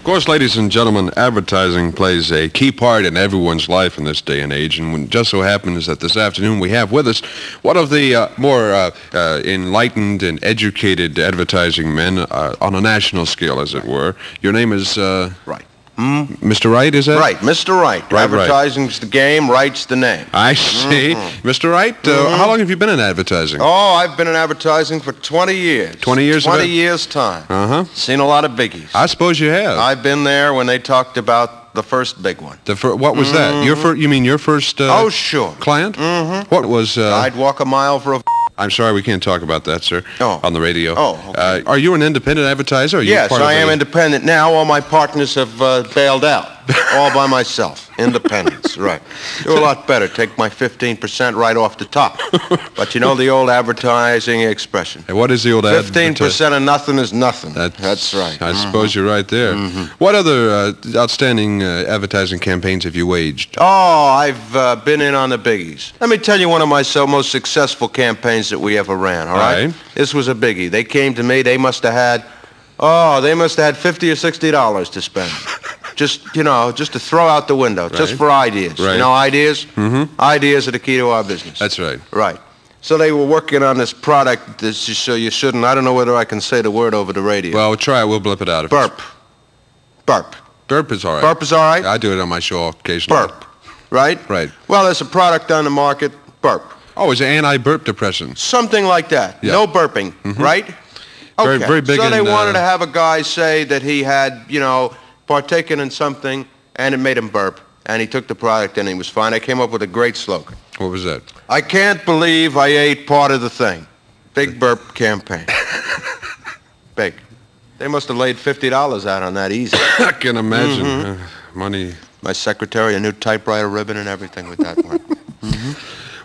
course, ladies and gentlemen, advertising plays a key part in everyone's life in this day and age, and it just so happens that this afternoon we have with us one of the more enlightened and educated advertising men on a national scale, as it were. Your name is... Wright. Mr. Wright, is that? Right, Mr. Wright. Right, Advertising's the game, Wright's the name. I see. Mr. Wright, how long have you been in advertising? Oh, I've been in advertising for 20 years. 20 years? 20 years' time. Uh-huh. Seen a lot of biggies. I suppose you have. I've been there when they talked about the first big one. What was that? You mean your first oh, sure. client? Mm-hmm. What was... I'd walk a mile for a... I'm sorry, we can't talk about that, sir, on the radio. Oh, okay. Are you an independent advertiser? Or are you yes, part of I am independent now. All my partners have bailed out. All by myself. Independence, right. Do a lot better. Take my 15% right off the top. But you know the old advertising expression. Hey, what is the old 15% of nothing is nothing. That's right. I suppose you're right there. What other outstanding advertising campaigns have you waged? Oh, I've been in on the biggies. Let me tell you one of my most successful campaigns that we ever ran, all right? This was a biggie. They came to me. They must have had, $50 or $60 to spend. Just to throw out the window, just for ideas. Right. You know, ideas? Ideas are the key to our business. That's right. Right. So they were working on this product that you shouldn't. I don't know whether I can say the word over the radio. Well, try it. We'll blip it out. Burp. Burp. Burp is all right. Burp is all right? I do it on my show occasionally. Burp. Right? Right. Well, there's a product on the market, burp. Oh, it's an anti-burp depression. Something like that. Yeah. No burping, right? Okay. Very big. So they wanted to have a guy say that he had, partaken in something, and it made him burp. And he took the product, and he was fine. I came up with a great slogan. What was that? I can't believe I ate part of the thing. Big burp campaign. Big. They must have laid $50 out on that easy. I can imagine. Money. My secretary, a new typewriter ribbon and everything with that one.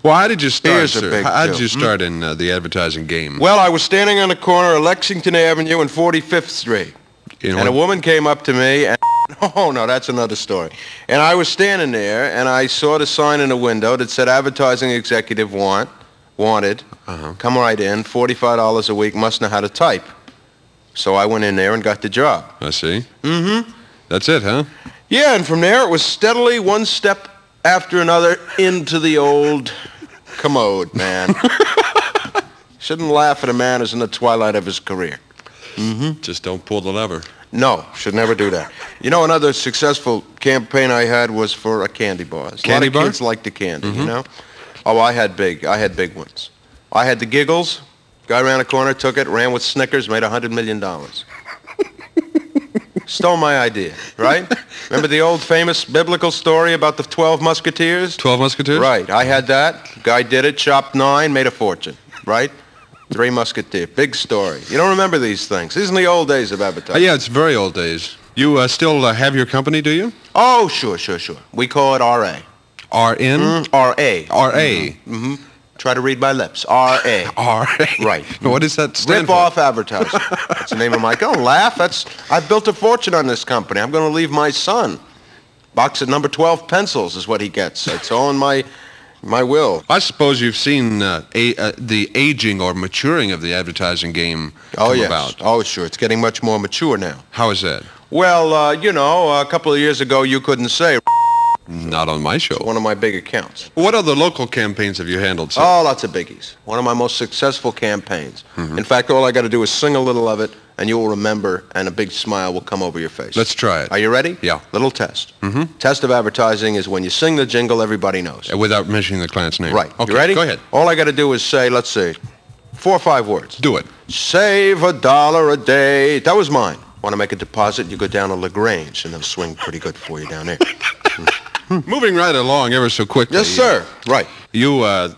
Well, how did you start, Here's sir? How did you start in the advertising game? Well, I was standing on the corner of Lexington Avenue and 45th Street. And a woman came up to me, and oh, no, that's another story. And I was standing there, and I saw the sign in the window that said, advertising executive wanted, come right in, $45 a week, must know how to type. So I went in there and got the job. I see. That's it, huh? Yeah, and from there it was steadily one step after another into the old commode, man. Shouldn't laugh at a man who's in the twilight of his career. Just don't pull the lever. No, should never do that. You know, another successful campaign I had was for a candy bar. Candy bar? A lot of kids like the candy, you know? Oh, I had big ones. I had the Giggles. Guy around the corner took it, ran with Snickers, made $100 million. Stole my idea, right? Remember the old famous biblical story about the 12 Musketeers? 12 Musketeers? Right. I had that. Guy did it, chopped 9, made a fortune, right? 3 Musketeers. Big story. You don't remember these things. These are the old days of advertising. Yeah, it's very old days. You still have your company, do you? Oh, sure. We call it RA. RN? RA. RA. Try to read my lips. RA. RA. Right. What does that stand for? Rip-off advertising. That's the name of my... Don't laugh. I built a fortune on this company. I'm going to leave my son. Box of number 12 pencils is what he gets. It's all in my will. I suppose you've seen the aging or maturing of the advertising game come about. Oh, sure. It's getting much more mature now. How is that? Well, a couple of years ago, you couldn't say... Not on my show. It's one of my big accounts. What other local campaigns have you handled, sir? Oh, lots of biggies. One of my most successful campaigns. In fact, all I got to do is sing a little of it, and you will remember, and a big smile will come over your face. Let's try it. Are you ready? Yeah. Little test. Test of advertising is when you sing the jingle, everybody knows. Without mentioning the client's name. Right. Okay, you ready? Go ahead. All I got to do is say, let's see, 4 or 5 words. Do it. Save $1 a day. That was mine. Want to make a deposit, you go down to LaGrange, and they'll swing pretty good for you down there. Moving right along ever so quickly. Yes, sir. Right. You, I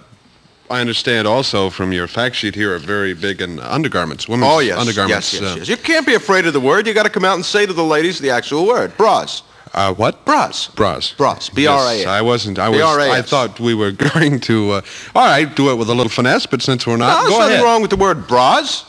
understand also from your fact sheet here, are very big in undergarments. Women's undergarments. Yes. You can't be afraid of the word. You got to come out and say to the ladies the actual word. Bras. What? Bras. Bras. Bras. B-R-A-S. Yes, I wasn't. B-R-A-S. I thought we were going to, all right, do it with a little finesse, but since we're not, no, go there's ahead. nothing wrong with the word bras.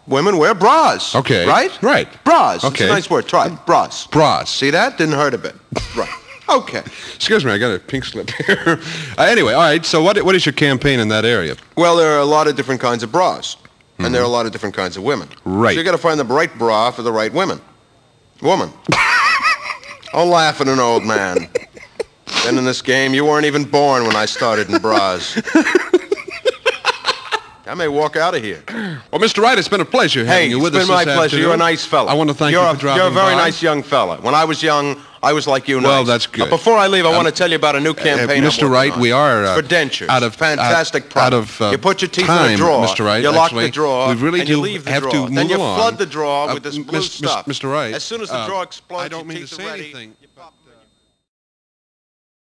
Women wear bras. Okay. Right? Right. Bras. Okay. It's a nice word. Try it. Bras. Bras. See that? Didn't hurt a bit. Right. Okay. Excuse me, I got a pink slip here. Anyway, all right, so what is your campaign in that area? Well, there are a lot of different kinds of bras, and there are a lot of different kinds of women. Right. So you got to find the right bra for the right women. Woman. Don't laugh at an old man. Been in this game. You weren't even born when I started in bras. I may walk out of here. Well, Mr. Wright, it's been a pleasure having you with us this afternoon. It's been my pleasure. You're a nice fella. I want to thank you for dropping by. You're a very nice young fella. When I was young, I was like you. Well, that's good. Before I leave, I want to tell you about a new campaign. Mr. Wright, we are for dentures. Fantastic product. You put your teeth in a drawer. Mr. Wright, you lock the drawer. We really and you leave the drawer. to move Then you along. flood the drawer with this blue stuff. Mr. Wright, as soon as the drawer explodes, I don't mean your to teeth say are ready. anything.